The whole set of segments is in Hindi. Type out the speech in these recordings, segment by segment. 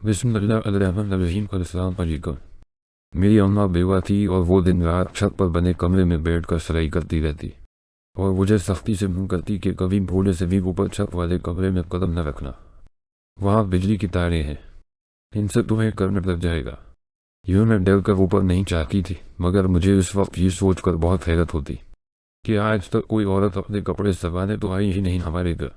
बिस्मिल्लाहिर्रहमानिर्रहीम। अस्सलाम वालेकुम। मेरी अम्मा बेवा थी और वो दिन रात छत पर बने कमरे में बैठकर सलाई करती रहती और मुझे सख्ती से मुँह करती कि कभी भूले से भी ऊपर छत वाले कमरे में कदम न रखना, वहाँ बिजली की तारें हैं, इनसे तुम्हें करंट लग जाएगा। यूँ मैं डर कर ऊपर नहीं चाहती थी, मगर मुझे उस वक्त ये सोचकर बहुत हैरत होती कि आज तक कोई औरत अपने कपड़े सवाने तो आई ही नहीं हमारे घर,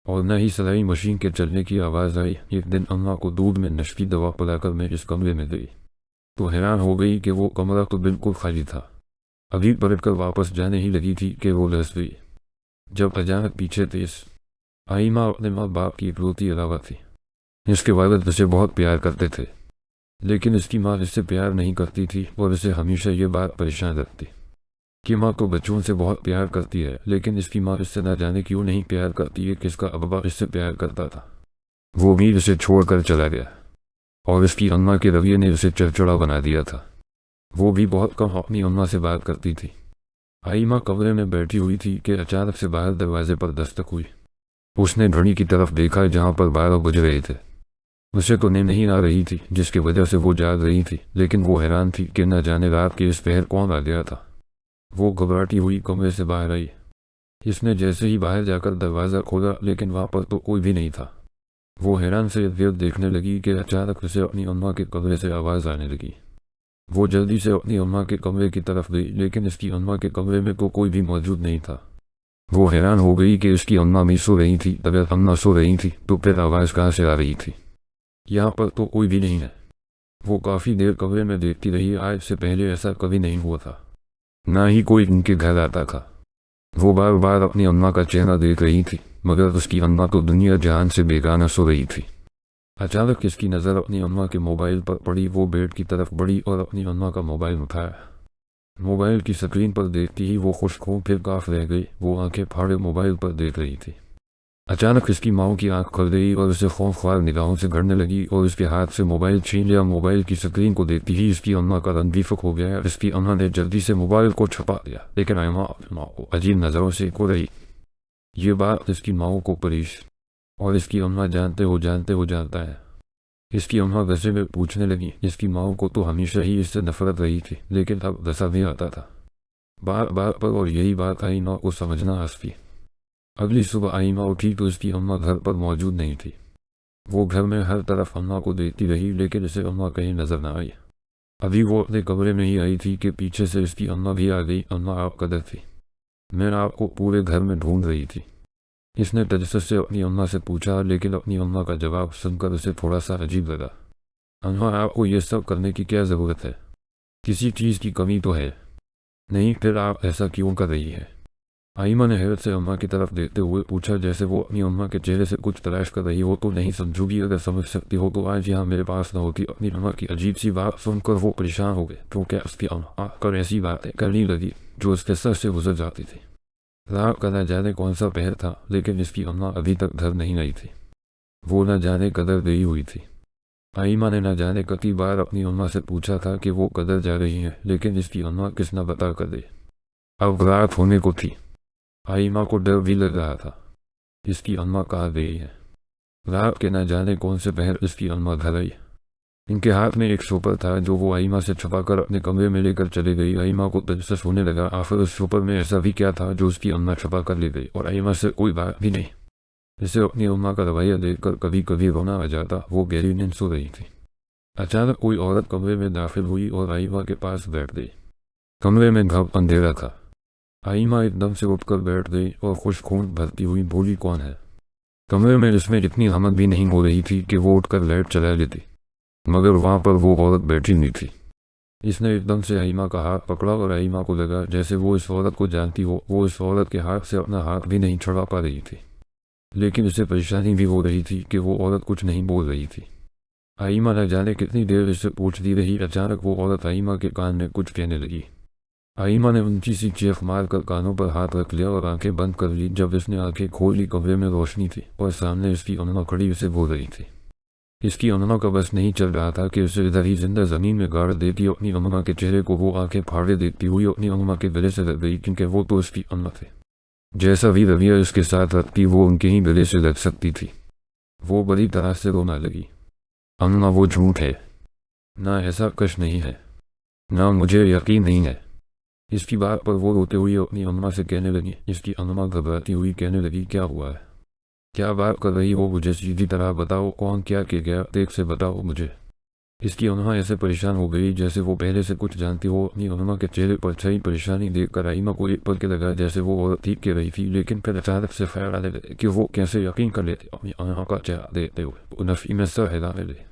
और न ही सिलाई मशीन के चलने की आवाज़ आई। एक दिन अम्मा को दूध में नशकी दवा पिलाकर मैं इस कमरे में गई तो हैरान हो गई कि वो कमरा तो बिल्कुल खाली था। अभी पलट कर वापस जाने ही लगी थी कि वो लहस गई, जब अचानक पीछे तेज आई। माँ अपने माँ बाप की इकलौती अलावा थी। इसके वालिद इसे बहुत प्यार करते थे, लेकिन इसकी माँ इससे प्यार नहीं करती थी और इसे हमेशा ये बात परेशान रखती कि माँ तो बच्चों से बहुत प्यार करती है, लेकिन इसकी माँ इससे न जाने क्यों नहीं प्यार करती है कि इसका अब्बा इससे प्यार करता था, वो भी इसे छोड़कर चला गया और इसकी अम्मा के रवैये ने इसे चिड़चिड़ा बना दिया था। वो भी बहुत कम अपनी अम्मा से बात करती थी। आई माँ कमरे में बैठी हुई थी कि अचानक से बाहर दरवाजे पर दस्तक हुई। उसने घड़ी की तरफ देखा जहाँ पर 12 बज रहे थे। उसे तो नींद नहीं आ रही थी, जिसकी वजह से वो जाग रही थी, लेकिन वो हैरान थी कि न जाने रात के इस पहर कौन आ गया था। वो घबराती हुई कमरे से बाहर आई। इसने जैसे ही बाहर जाकर दरवाज़ा खोला, लेकिन वहाँ पर तो कोई भी नहीं था। वो हैरान से इधर देखने लगी कि अचानक उसे अपनी अम्मा के कमरे से आवाज़ आने लगी। वो जल्दी से अपनी अम्मा के कमरे की तरफ गई, लेकिन इसकी अम्मा के कमरे में तो कोई भी मौजूद नहीं था। वो हैरान हो गई कि उसकी अम्मा भी सो रही थी, तब अम्मा सो रही थी तो फिर आवाज़ कहाँ से आ रही थी। यहाँ पर तो कोई भी नहीं है। वो काफ़ी देर कमरे में देखती रही। आज से पहले ऐसा कभी नहीं हुआ था, ना ही कोई उनके घर आता था। वो बार बार अपनी अम्मा का चेहरा देख रही थी, मगर उसकी अम्मा तो दुनिया जहान से बेगाना सो रही थी। अचानक इसकी नज़र अपनी अम्मा के मोबाइल पर पड़ी। वो बेड की तरफ बढ़ी और अपनी अम्मा का मोबाइल उठाया। मोबाइल की स्क्रीन पर देखती ही वो खुश हो फिर काफ रह गई। वो आंखें फाड़े मोबाइल पर देख रही थी। अचानक इसकी माँ की आंख खुल गई और उसे खौफख्वार निगाहों से घड़ने लगी और उसके हाथ से मोबाइल छीन लिया। मोबाइल की स्क्रीन को देखती ही इसकी अम्मा का रंग बेफक हो गया। इसकी अम्मा ने जल्दी से मोबाइल को छुपा दिया, लेकिन अम्मा अपनी माँ को अजीब नज़रों से को रही। ये बात इसकी माँ को परेश और इसकी अम्मा जानते हो जानता है। इसकी अम्मा वैसे में पूछने लगी। इसकी माँ को तो हमेशा ही इससे नफरत रही थी, लेकिन अब दसा भी आता था बार बार पर, और यही बात आई माँ को समझना हंसती। अगली सुबह आई माँ उठी तो इसकी अम्मा घर पर मौजूद नहीं थी। वो घर में हर तरफ अम्मा को देखती रही, लेकिन इसे अम्मा कहीं नजर न आई। अभी वो अपने कमरे में ही आई थी कि पीछे से इसकी अम्मा भी आ गई। अम्मा आप कदर थी, मैं आपको पूरे घर में ढूंढ रही थी। इसने तजस्सुस से अपनी अम्मा से पूछा, लेकिन अपनी अम्मा का जवाब सुनकर उसे थोड़ा सा अजीब लगा। अम्मा आपको ये सब करने की क्या ज़रूरत है? किसी चीज़ की कमी तो है नहीं, फिर आप ऐसा क्यों कर रही है? आइमा ने हैरत से अम्मा की तरफ देखते हुए पूछा, जैसे वो अपनी अम्मा के चेहरे से कुछ तलाश कर रही हो। तो नहीं समझूगी, अगर समझ सकती हो तो आज यहाँ मेरे पास न होती। अपनी अम्मा की अजीब सी बात सुनकर वो परेशान हो गए, तो क्या उसकी अम्मा कर ऐसी बातें करने लगी जो उसके सर से गुजर जाती थी। रात का न जाने कौन सा पहर था, लेकिन इसकी अम्मा अभी तक घर नहीं आई थी। वो न जाने कदर गई हुई थी। आइमा ने न जाने कई बार अपनी अम्मा से पूछा था कि वो कदर जा रही है, लेकिन इसकी अम्मा किस न बता कर दे। अब रात होने को थी। आइमा को डर भी लग रहा था, इसकी अम्मा कहाँ गई है। रात के न जाने कौन से पहर इसकी अम्मा घर आई। इनके हाथ में एक सोपर था जो वो आइमा से छुपाकर अपने कमरे में लेकर चले गई। आइमा को तजस्सुस होने लगा, आखिर उस सोपर में ऐसा भी क्या था जो उसकी अम्मा छुपा कर ले गई, और आइमा से कोई बात भी नहीं। इसे अपनी अम्मा का रवैया देखकर कभी कभी रोना आ जाता। वो गहरी नींद सो रही थी। अचानक कोई औरत कमरे में दाखिल हुई और आइमा के पास बैठ गई। कमरे में घब अंधेरा था। आइमा एकदम से उठकर बैठ गई और खुश खून भरती हुई बोली, कौन है? कमरे में इसमें इतनी हिम्मत भी नहीं हो रही थी कि वो उठकर लाइट चला लेती, मगर वहाँ पर वो औरत बैठी नहीं थी। इसने एकदम से आइमा का हाथ पकड़ा और आइमा को लगा जैसे वो इस औरत को जानती हो। वो इस औरत के हाथ से अपना हाथ भी नहीं छुड़ा पा रही थी, लेकिन उसे परेशानी भी हो रही थी कि वो औरत कुछ नहीं बोल रही थी। आइमा न जाने कितनी देर इससे पूछती रही। अचानक वो औरत आइमा के कान में कुछ कहने लगी। आइमा ने ऊंची सी चीख मारकर कानों पर हाथ रख लिया और आंखें बंद कर ली। जब इसने आंखें खोली, कमरे में रोशनी थी और सामने इसकी अम्मा खड़ी उसे बोल रही थी। इसकी अम्मा का बस नहीं चल रहा था कि उसे इधर ही जिंदा जमीन में गाड़ देती। अपनी अम्मा के चेहरे को वो आंखें फाड़े देखती हुई अपनी अम्मा के गले से लग गई, क्योंकि वो तो उसकी अम्मा थे। जैसा भी रवैया उसके साथ रखती वो उनके ही गले से लग सकती थी। वो बड़ी तरह से रोना लगी। अन्ना वो झूठ है, ना ऐसा कुछ नहीं है, ना मुझे यकीन नहीं है। इसकी बात पर वो रोते हुए अपनी अम्मा से कहने लगी। इसकी अम्मा घबराती हुई कहने लगी, क्या हुआ है, क्या बात कर रही हो, मुझे सीधी तरह बताओ, कौन क्या कह गया, देख से बताओ मुझे। इसकी अम्मा ऐसे परेशान हो गई जैसे वो पहले से कुछ जानती हो। अपनी अम्मा के चेहरे पर छई परेशानी देखकर आइमा को एक पल के लगा जैसे वो और ठीक कह रही थी, लेकिन फिर अचानक से ख्याल आने लगे कि वो कैसे यकीन कर लेते अपनी अम्मा का चेहरा देखते हुए। नफी में सर हिलाने लगे।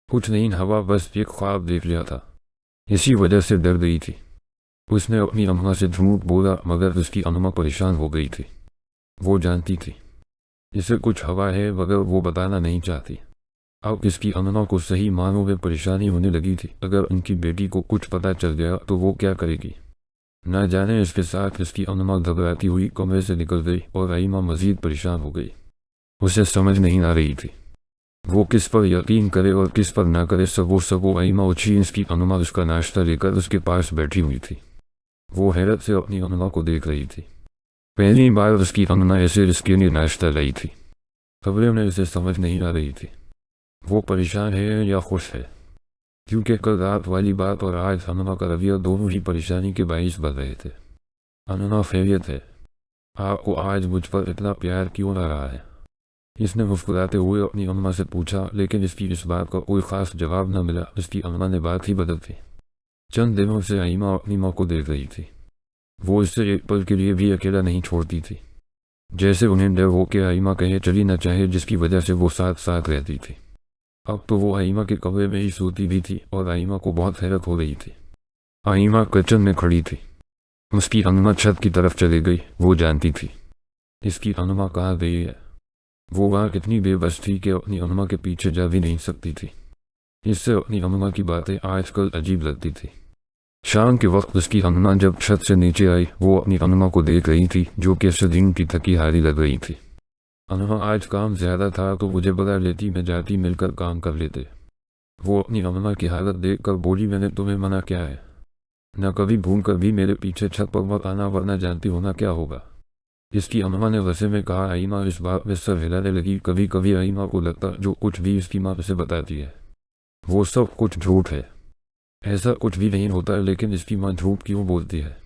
कुछ नहीं हवा, बस एक ख्वाब देख लिया था, इसी वजह से डर गई थी। उसने अपनी अम्मा से झूठ बोला, मगर उसकी अम्मा परेशान हो गई थी। वो जानती थी इसे कुछ हवा है, मगर वो बताना नहीं चाहती। अब इसकी अम्मा को सही मानों में परेशानी होने लगी थी। अगर उनकी बेटी को कुछ पता चल गया तो वो क्या करेगी, न जाने। इसके साथ इसकी अम्मा घबराती हुई कमरे से निकल गई और आइमा मजीद परेशान हो गई। उसे समझ नहीं आ रही थी वो किस पर यकीन करे और किस पर ना करे। सबो आइमा उठी। इसकी अम्मा उसका नाश्ता लेकर उसके पास बैठी हुई थी। वो हैरत से अपनी अम्मा को देख रही थी। पहली बार उसकी अम्मा ऐसे इसके लिए नाश्ता लाई थी। खबरें में उसे समझ नहीं आ रही थी वो परेशान है या खुश है, क्योंकि कल रात वाली बात और आज अम्मा का रवैया दोनों ही परेशानी के बाइस बन रहे थे। अम्मा खैरियत है, आपको आज मुझ पर इतना प्यार क्यों आ रहा है, इसने मुस्कुराते हुए अपनी अम्मा से पूछा। लेकिन इसकी इस बात का कोई खास जवाब न मिला। इसकी अम्मा ने बात ही बदल दी। चंद दिनों से आइमा अपनी माँ को देख रही थी। वो इससे एक पल के लिए भी अकेला नहीं छोड़ती थी। जैसे उन्हें डर हो के आइमा कहे चली न चाहे, जिसकी वजह से वो साथ साथ रहती थी। अब तो वो आइमा के कमरे में ही सोती भी थी और आइमा को बहुत हैरत हो रही थी। आइमा किचन में खड़ी थी। उसकी अम्मा छत की तरफ चली गई। वो जानती थी इसकी अम्मा कहाँ गई है। वो वहाँ कितनी बेबस थी कि अपनी अम्मा के पीछे जा भी नहीं सकती थी। इससे अपनी अम्मा की बातें आजकल अजीब लगती थी। शाम के वक्त उसकी अम्मा जब छत से नीचे आई, वो अपनी अम्मा को देख रही थी जो कि दिन की थकी हारी लग रही थी। अम्मा आज काम ज्यादा था तो मुझे बुला लेती, मैं जाती, मिलकर काम कर लेते। वो अपनी अम्मा की हालत देखकर बोली, मैंने तुम्हें मना क्या है, न कभी भूल कर भी मेरे पीछे छत पर मत आना, वरना जानती होना क्या होगा। इसकी अम्मा ने वैसे में कहा। आइमा इस बात में सर हिलाने लगी। कभी कभी आइमा को लगता जो कुछ भी इसकी माँ से बताती है वो सब कुछ झूठ है, ऐसा कुछ भी नहीं होता। लेकिन इसकी माँ झूठ क्यों बोलती है,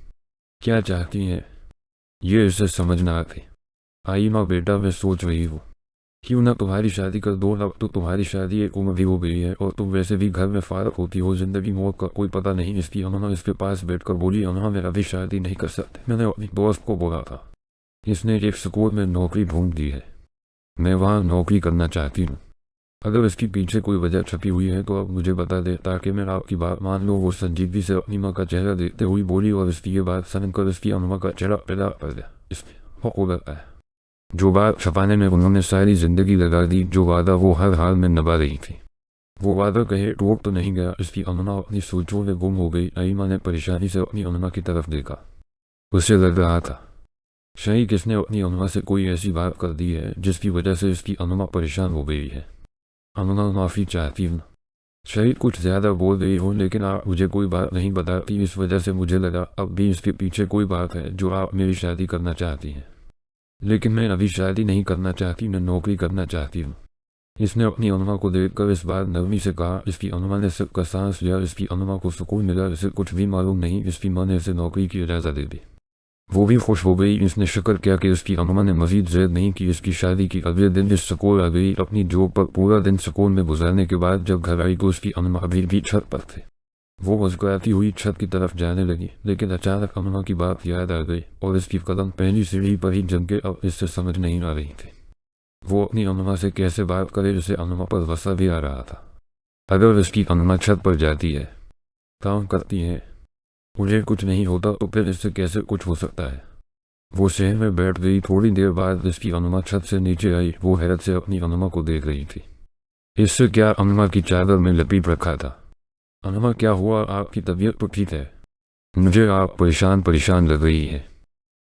क्या चाहती है, ये इसे समझ न आती। आइमा बेटा, मैं सोच रही हूँ क्यों ना तुम्हारी शादी कर दो। अब तो तुम्हारी शादी एक उम्र भी हो गई है और तुम वैसे भी घर में फारग होती हो, जिंदगी मौत का कोई पता नहीं। इसकी अम्मा इसके पास बैठकर बोली, अम्मा मैं अभी शादी नहीं कर सकती, मैंने अपनी दोस्त को बोला था, इसने एक स्कूल में नौकरी ढूंढ दी है, मैं वहाँ नौकरी करना चाहती हूँ। अगर इसके पीछे कोई वजह छपी हुई है तो अब मुझे बता दे ताकि मैं आपकी बात मान लो। वो संजीदगी से अपनी माँ का चेहरा देखते हुई बोली और इसकी ये बात सुनकर इसकी अम्मा का चेहरा पैदा कर दिया। इसमें हो गया है जो बात छपाने में उन्होंने सारी जिंदगी लगा दी, जो वादा वो हर हाल में निभा रही थी, वो वादा कहे टूट तो नहीं गया। इसकी अम्मा अपनी सोचों में गुम हो गई। आइमा ने परेशानी से अपनी अम्मा की तरफ देखा। उसे लग रहा था शायद किसने अपनी अम्मा से कोई ऐसी बात कर दी है जिसकी वजह से इसकी अम्मा परेशान हो गई है। अम्मा माफ़ी चाहती हूँ, शायद कुछ ज़्यादा बोल रही हूँ, लेकिन आप मुझे कोई बात नहीं बताती, इस वजह से मुझे लगा अब भी इसके पीछे कोई बात है जो आप मेरी शादी करना चाहती हैं। लेकिन मैं अभी शादी नहीं करना चाहती, मैं नौकरी करना चाहती हूँ। इसने अपनी अम्मा को देखकर इस बार नरमी से कहा। इसकी अम्मा ने सिर का सांस लिया। इसकी अम्मा को सुकून मिला। इसे कुछ भी मालूम नहीं इसकी माँ ने इसे नौकरी की इजाज़त दे दी। वो भी खुश हो गई। इसने शुक्र किया कि इसकी अम्मा ने मजीद ज़ेद नहीं की। इसकी शादी की अगले दिन इस स्कूल आ गई। अपनी जॉब पर पूरा दिन स्कूल में गुजारने के बाद जब घर आई तो उसकी अम्मा अभी भी छत पर थे। वो मुस्कुराती हुई छत की तरफ जाने लगी, लेकिन अचानक अम्मा की बात याद आ गई और इसकी कदम पहली सीढ़ी पर ही जम के अब इससे समझ नहीं आ रही थी वो अपनी अम्मा से कैसे बात करे। इसे अम्मा पर गुस्सा भी आ रहा था। अगर इसकी अम्मा छत पर जाती है, काम करती है, मुझे कुछ नहीं होता तो फिर इससे कैसे कुछ हो सकता है। वो शहर में बैठ गई। थोड़ी देर बाद इसकी अम्मा छत से नीचे आई। वो हैरत से अपनी अम्मा को देख रही थी। इससे क्या अम्मा की चादर में लपेट रखा था। अम्मा क्या हुआ, आपकी तबीयत तो ठीक है, मुझे आप परेशान लग रही है,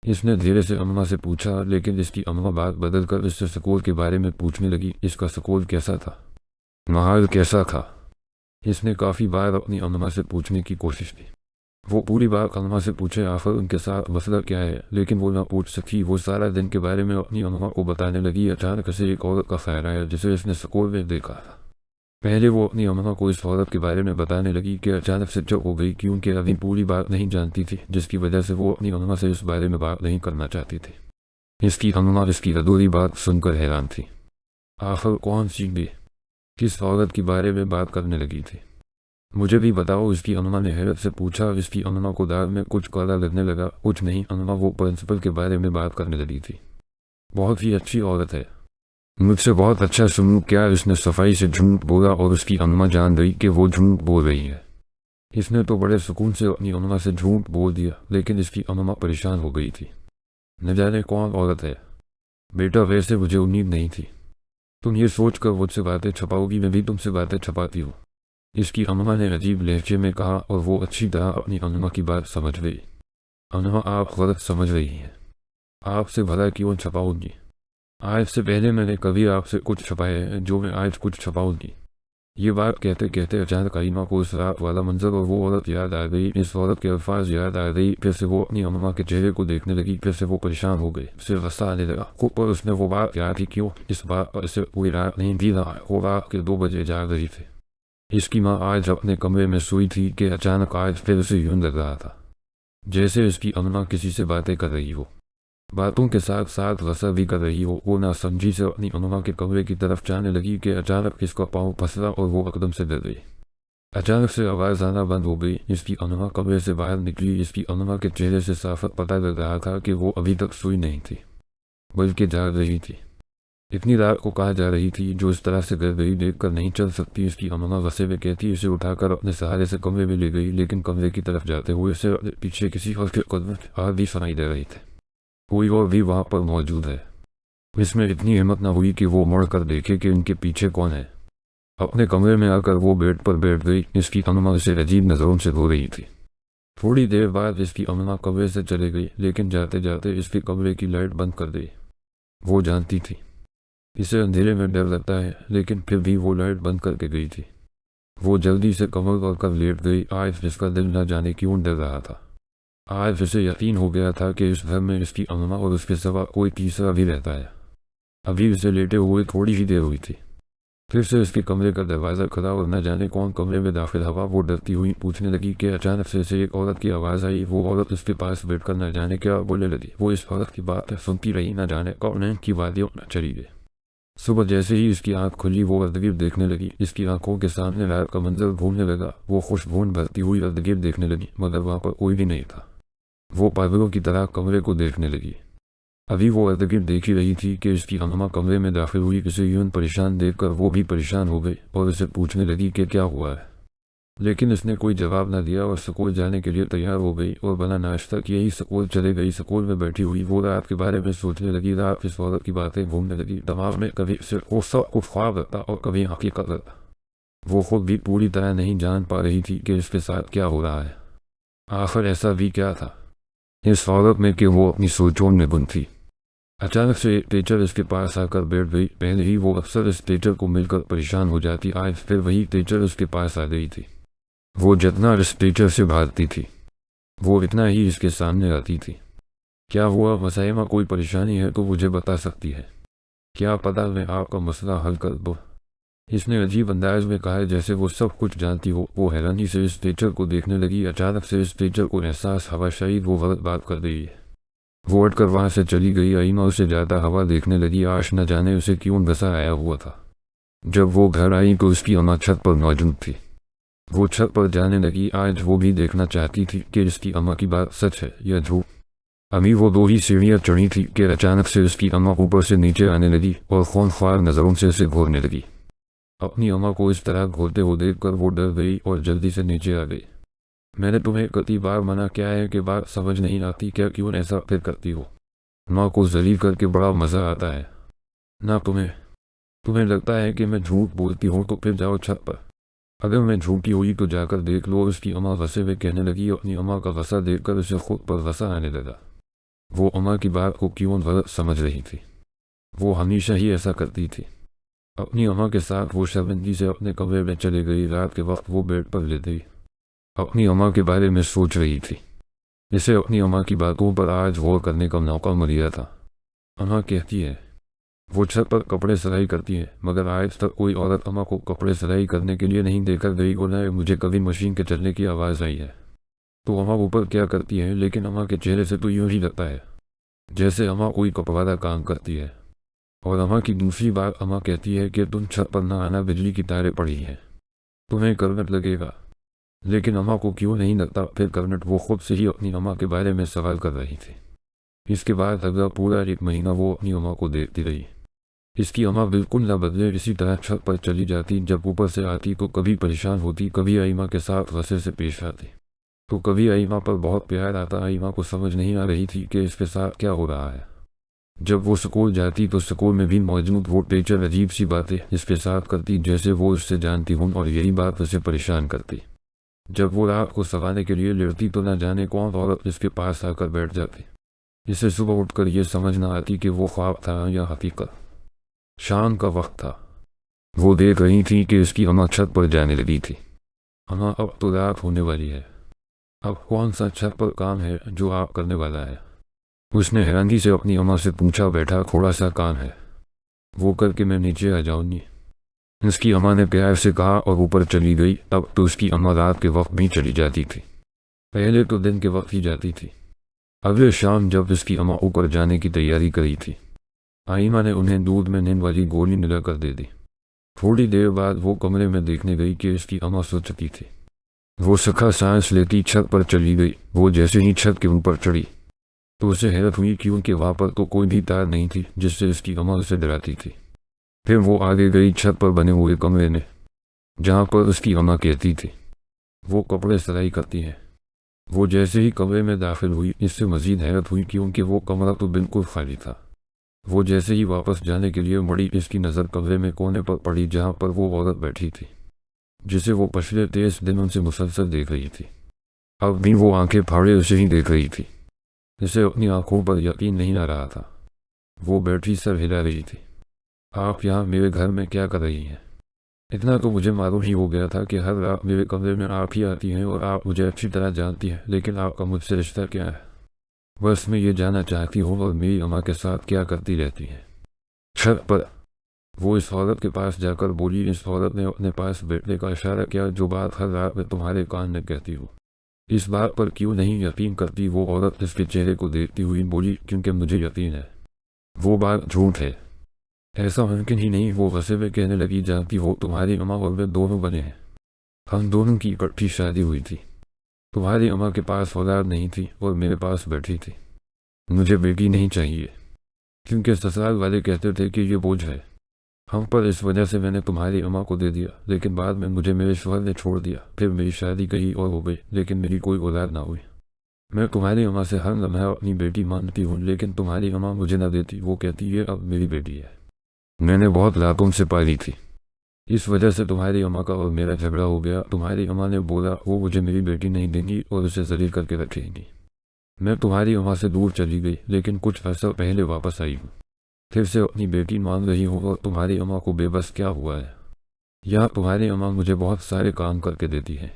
इसने धीरे से अम्मा से पूछा। लेकिन इसकी अम्मा बात बदल कर इससे स्कूल के बारे में पूछने लगी। इसका स्कूल कैसा था, माहौल कैसा था। इसने काफ़ी बार अपनी अम्मा से पूछने की कोशिश की। वो पूरी बात अम्मा से पूछे आखिर उनके साथ मसला क्या है, लेकिन वो ना पूछ सकी। वो सारा दिन के बारे में अपनी अम्मा को बताने लगी। अचानक से एक औरत का ख्याल आया जिसे इसने स्कूल में देखा था। पहले वो अपनी अम्मा को इस औरत के बारे में बताने लगी कि अचानक से चुप हो गई क्योंकि अभी पूरी बात नहीं जानती थी, जिसकी वजह से वो अपनी अम्मा से इस बारे में बात नहीं करना चाहती थी। इसकी अम्मा इसकी अधूरी बात सुनकर हैरान थी। आखिर कौन सी भी किस औरत के बारे में बात करने लगी थी? मुझे भी बताओ, इसकी अम्मा ने हैरत से पूछा। इसकी अम्मा को दाल में कुछ काला लगने लगा। कुछ नहीं अम्मा, वो प्रिंसिपल के बारे में बात करने लगी थी। बहुत ही अच्छी औरत है, मुझसे बहुत अच्छा सुनूं क्या? इसने सफाई से झूठ बोला और उसकी अम्मा जान गई कि वो झूठ बोल रही है। इसने तो बड़े सुकून से अपनी अम्मा से झूठ बोल दिया, लेकिन इसकी अम्मा परेशान हो गई थी। न जाने कौन औरत है। बेटा, वैसे मुझे उम्मीद नहीं थी तुम ये सोचकर मुझसे बातें छुपाओगी। मैं भी तुमसे बातें छुपाती हूँ, इसकी अम्मा ने अजीब लहजे में कहा, और वो अच्छी तरह अपनी अम्मा की बात समझ गई। अम्मा, आप गलत समझ रही हैं। आपसे भला क्यों छुपाऊंगी? आज से पहले मैंने कभी आपसे कुछ छुपाया है जो मैं आज कुछ छुपाऊंगी? ये बात कहते कहते अचानक अईमा को उस रात वाला मंजर और वो औरत याद आ गई। इस औरत के अल्फाज याद आ गई। फिर से वो अपनी अम्मा के चेहरे को देखने लगी। फिर से वो परेशान हो गई, फिर गुस्सा आने लगा। पर उसने वो बात याद ही क्यों? इस बात पर इसे पूरी रात नहीं दी रहा। वो रात के 2 बजे जाग रही थी। इसकी माँ आज अपने कमरे में सोई थी कि अचानक आज फिर उसे यूं लग रहा था जैसे उसकी अम्मा किसी से बातें कर रही हो, बातों के साथ साथ रसा भी कर रही हो। वो नासमझी से अपनी अम्मा के कमरे की तरफ जाने लगी कि अचानक इसका पाँव फंसा और वो एकदम से डर गई। अचानक से आवाज़ आना बंद हो गई। इसकी अम्मा कमरे से बाहर निकली। इसकी अम्मा के चेहरे से साफ पता लग रहा था कि वो अभी तक सोई नहीं थी, बल्कि जाग रही थी। इतनी रात को कहा जा रही थी, जो इस तरह से गिर गई देखकर नहीं चल सकती। इसकी अम्मा वसे में कहती इसे उठाकर अपने सहारे से कमरे में ले गई, लेकिन कमरे की तरफ जाते हुए इसे पीछे किसी और के कदम हाथ भी सुनाई दे रही थे। कोई और भी वहाँ पर मौजूद है। इसमें इतनी हिम्मत न हुई कि वो मुड़ कर देखे कि उनके पीछे कौन है। अपने कमरे में आकर वो बेड पर बैठ गई। इसकी अम्मा उसे अजीब नज़रों से रो रही थी। थोड़ी देर बाद इसकी अम्मा कमरे से चले गई, लेकिन जाते जाते इसके कमरे की लाइट बंद कर दी। वो जानती थी इसे अंधेरे में डर लगता है, लेकिन फिर भी वो लाइट बंद करके गई थी। वो जल्दी से कमर कर लेट गई। आज इसका दिल न जाने क्यों डर रहा था। आज इसे यकीन हो गया था कि इस घर में इसकी अम्मा और उसके सिवा कोई तीसरा भी रहता है। अभी उसे लेटे हुए थोड़ी ही देर हुई थी, फिर से इसके कमरे का दरवाज़ा खुला और न जाने कौन कमरे में दाखिल हुआ। वो डरती हुई पूछने लगी कि अचानक से इसे एक औरत की आवाज़ आई। वो औरत उसके पास बैठकर न जाने क्या बोलने लगी। वो इस औरत की बात सुनती रही, न जाने कौन की वादियों न चली गई। सुबह जैसे ही इसकी आंख खुली, वो अर्दगिर्द देखने लगी। इसकी आंखों के सामने रात का मंजर घूमने लगा। वो खुशबून भरती हुई अर्दगिर्द देखने लगी, मगर वहाँ पर कोई भी नहीं था। वो पागलों की तरह कमरे को देखने लगी। अभी वो अर्दगिर्द देख ही रही थी कि इसकी अम्मा कमरे में दाखिल हुई। इसे यूं परेशान देखकर वो भी परेशान हो गई और उसे पूछने लगी कि क्या हुआ है, लेकिन इसने कोई जवाब न दिया और स्कूल जाने के लिए तैयार हो गई और बिना नाश्ता किए ही स्कूल चले गई। स्कूल में बैठी हुई वो रात के बारे में सोचने लगी। रात इस औरत की बातें घूमने लगी दिमाग में। कभी सिर्फ कुछ ख्वाब रहता और कभी हकीकत रहता। वो खुद भी पूरी तरह नहीं जान पा रही थी कि इसके साथ क्या हो रहा है। आखिर ऐसा भी क्या था इस औरत में कि वो अपनी सोचों में बुन थी। अचानक से एक टीचर इसके पास आकर बैठ गई। पहले ही वो अक्सर इस टीचर को मिलकर परेशान हो जाती, आज फिर वही टीचर उसके पास आ गई थी। वो जितना इस टीचर से भागती थी, वो इतना ही इसके सामने आती थी। क्या हुआ मसाइमा, कोई परेशानी है तो मुझे बता सकती है, क्या पता मैं आपका मसला हल कर दूँ। इसने अजीब अंदाज में कहा जैसे वो सब कुछ जानती हो। वो हैरानी से इस टीचर को देखने लगी। अचानक से इस टीचर को एहसास हवा शायद वो गलत बात कर रही है। वो उठकर वहाँ से चली गई। अईमा उसे ज़्यादा हवा देखने लगी। आज न जाने उसे क्यों गुस्सा आया हुआ था। जब वो घर आई तो उसकी अम्मा छत पर मौजूद थी। वो छत पर जाने लगी। आज वो भी देखना चाहती थी कि इसकी अम्मा की बात सच है या झूठ। अभी वो 2 ही सीढ़ियाँ चढ़ी थी कि अचानक से उसकी अम्मा ऊपर से नीचे आने लगी और खूनख्वार नज़रों से उसे घूरने लगी। अपनी अम्मा को इस तरह घूरते हुए देखकर वो डर गई और जल्दी से नीचे आ गई। मैंने तुम्हें कई बार मना किया है कि बात समझ नहीं आती, क्या क्यों ऐसा फिर करती हो? माँ को जलील करके बड़ा मज़ा आता है ना तुम्हें लगता है कि मैं झूठ बोलती हूँ तो फिर जाओ छत पर। अगर मैं झूठी हुई तो जाकर देख लो। उसकी अम्मा गुस्से में कहने लगी। अपनी अम्मा का गुस्सा देखकर उसे खुद पर गुस्सा आने लगा। वो अम्मा की बात को क्यों गलत समझ रही थी। वो हमेशा ही ऐसा करती थी। अपनी अम्मा के साथ वो शर्मिंदगी से अपने कमरे में चली गई। रात के वक्त वो बेड पर लेट गई, अपनी अम्मा के बारे में सोच रही थी। इसे अपनी अम्मा की बातों पर आज गौर करने का मौका मिल गया था। अम्मा कहती है वो छत पर कपड़े सिलाई करती है, मगर आज तक कोई औरत अम्मा को कपड़े सिलाई करने के लिए नहीं देखकर गई और न मुझे कभी मशीन के चलने की आवाज़ आई है। तो अम्मा ऊपर क्या करती है, लेकिन अम्मा के चेहरे से तो यूं ही लगता है जैसे अम्मा कोई कपवादा काम करती है। और अम्मा की दूसरी बार अम्मा कहती है कि तुम छत पर ना आना, बिजली की तारें पड़ी हैं, तुम्हें करंट लगेगा। लेकिन अम्मा को क्यों नहीं लगता फिर करंट। वो खुद से ही अपनी अम्मा के बारे में सवाल कर रही थी। इसके बाद अगला पूरा 1 महीना वो अपनी अम्मा को देखती रही। इसकी अम्मा बिल्कुल न बदले इसी तरह छत पर चली जाती। जब ऊपर से आती तो कभी परेशान होती, कभी आईमा के साथ वैसे से पेश आती, तो कभी आईमा पर बहुत प्यार आता। आईमा को समझ नहीं आ रही थी कि इसके साथ क्या हो रहा है। जब वो स्कूल जाती तो स्कूल में भी मौजूद वो टीचर अजीब सी बातें इसके साथ करती जैसे वो उससे जानती हूँ, और यही बात उसे परेशान करती। जब वो रात को सवाने के लिए लेटती तो न जाने कौन औरत इसके पास आकर बैठ जाती। इसे सुबह उठकर ये समझ न आती कि वो ख्वाब था या हकीकत। शाम का वक्त था। वो देख रही थी कि इसकी अम्मा छत पर जाने लगी थी। अम्मा, अब तो रात होने वाली है, अब कौन सा छत पर काम है जो आप करने वाला है? उसने हैरानी से अपनी अम्मा से पूछा। बैठा थोड़ा सा काम है, वो करके मैं नीचे आ जाऊंगी, इसकी अम्मा ने प्यार से कहा और ऊपर चली गई। अब तो उसकी अम्मा रात के वक्त भी चली जाती थी, पहले तो दिन के वक्त ही जाती थी। अगले शाम जब इसकी अम्मा ऊपर जाने की तैयारी करी थी, आईमा ने उन्हें दूध में नींद वाली गोली मिलाकर दे दी। थोड़ी देर बाद वो कमरे में देखने गई कि इसकी अम्मा सो चुकी थी। वो सखा सांस लेती छत पर चली गई। वो जैसे ही छत के ऊपर चढ़ी तो उसे हैरत हुई क्योंकि वहाँ पर तो कोई भी तार नहीं थी जिससे इसकी अम्मा उसे डराती थी। फिर वो आगे गई छत पर बने हुए कमरे में जहाँ पर उसकी अम्मा कहती थी वो कपड़े सिलाई करती है। वो जैसे ही कमरे में दाखिल हुई इससे मजीद हैरत हुई क्योंकि वो कमरा तो बिल्कुल खाली था। वो जैसे ही वापस जाने के लिए मुड़ी, इसकी नज़र कमरे में कोने पर पड़ी जहाँ पर वो औरत बैठी थी जिसे वो पिछले 23 दिनों से मुसलसल देख रही थी। अब भी वो आंखें फाड़े उसे ही देख रही थी। इसे अपनी आंखों पर यकीन नहीं आ रहा था। वो बैठी सर हिला रही थी। आप यहाँ मेरे घर में क्या कर रही हैं? इतना तो मुझे मालूम ही हो गया था कि हर रात मेरे कमरे में आप ही आती हैं और आप मुझे अच्छी तरह जानती हैं, लेकिन आपका मुझसे रिश्ता क्या है? बस मैं ये जानना चाहती हूँ और मेरी अम्मा के साथ क्या करती रहती हैं छत पर। वो इस औरत के पास जाकर बोली। इस औरत ने अपने पास बैठने का इशारा किया। जो बात हर रात में तुम्हारे कान में कहती हूँ, इस बात पर क्यों नहीं यकीन करती? वो औरत इसके चेहरे को देखती हुई बोली, क्योंकि मुझे यकीन है वो बात झूठ है, ऐसा मुमकिन ही नहीं। वो वैसे में कहने लगी, जानती हो तुम्हारी अम्मा और मैं दोनों बने हैं, हम दोनों की इकट्ठी शादी हुई थी। तुम्हारी अम्मा के पास औलाद नहीं थी और मेरे पास बैठी थी। मुझे बेटी नहीं चाहिए क्योंकि ससुराल वाले कहते थे कि ये बोझ है हम पर, इस वजह से मैंने तुम्हारी अम्मा को दे दिया। लेकिन बाद में मुझे मेरे शौहर ने छोड़ दिया। फिर मेरी शादी कहीं और हो गई, लेकिन मेरी कोई औलाद ना हुई। मैं तुम्हारी अम्मा से हर लम्हा अपनी बेटी मानती हूँ, लेकिन तुम्हारी अम्मा मुझे ना देती। वो कहती है अब मेरी बेटी है, मैंने बहुत लातों से पाली थी। इस वजह से तुम्हारी अम्मा का और मेरा झगड़ा हो गया। तुम्हारी अम्मा ने बोला वो मुझे मेरी बेटी नहीं देंगी और उसे जलील करके रखेंगी। मैं तुम्हारी अम्मा से दूर चली गई, लेकिन कुछ अर्सा पहले वापस आई हूँ। फिर से अपनी बेटी मांग रही हूँ और तुम्हारी अम्मा को बेबस क्या हुआ है? यहाँ तुम्हारी अम्मा मुझे बहुत सारे काम करके देती है।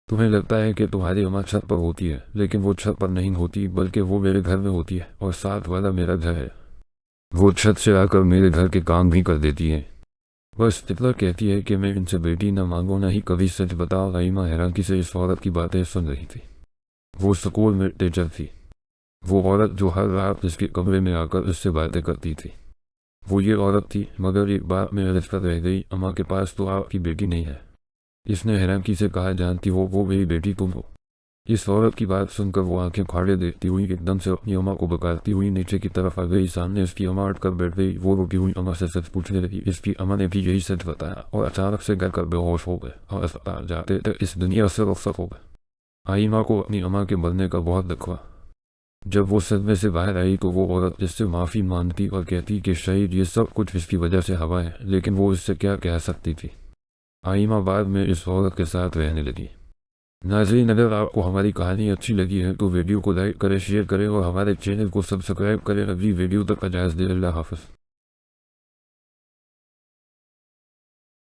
तुम्हें लगता है कि तुम्हारी अम्मा छत पर होती है, लेकिन वो छत पर नहीं होती, बल्कि वो मेरे घर में होती है और साथ वाला मेरा घर है। वो छत से आकर मेरे घर के काम भी कर देती है। बस इतना कहती है कि मैं इनसे बेटी न मांगो न ही कभी सच बताओ। आईमा हैरानी से इस औरत की बातें सुन रही थी। वो स्कूल में टीचर थी। वो औरत जो हर रात इसके कमरे में आकर उससे बातें करती थी, वो ये औरत थी। मगर एक बात में रिश्ता रह गई, अम्मा के पास तो आपकी बेटी नहीं है। इसने हैरानी से कहा, जानती हो वो मेरी बेटी तुम हो। इस औरत की बात सुनकर वो आंखें फाड़े देखती हुई एकदम से अपनी अम्मा को बकाती हुई नीचे की तरफ आ गई। सामने इसकी अम्मा अटकर बैठ गई। वो रोटी हुई अम्मा से सच पूछने लगी। इसकी अम्मा ने भी यही सच बताया और अचानक से गिर कर बेहोश हो गए और अस्पताल जाते तक इस दुनिया से रुखसत हो गए। आईमा को अपनी अम्मा के मरने का बहुत दुख हुआ। जब वो सदमे से बाहर आई तो वो औरत इससे माफ़ी मांगती और कहती कि शायद ये सब कुछ इसकी वजह से हवा है, लेकिन वो इससे क्या कह सकती थी। आईमा बाद में इस औरत के साथ रहने लगी। नाज़रीन, अगर आपको हमारी कहानी अच्छी लगी है तो वीडियो को लाइक करें, शेयर करें और हमारे चैनल को सब्सक्राइब करें। अगली वीडियो तक इजाज़त दें। अल्लाह हाफ़िज़।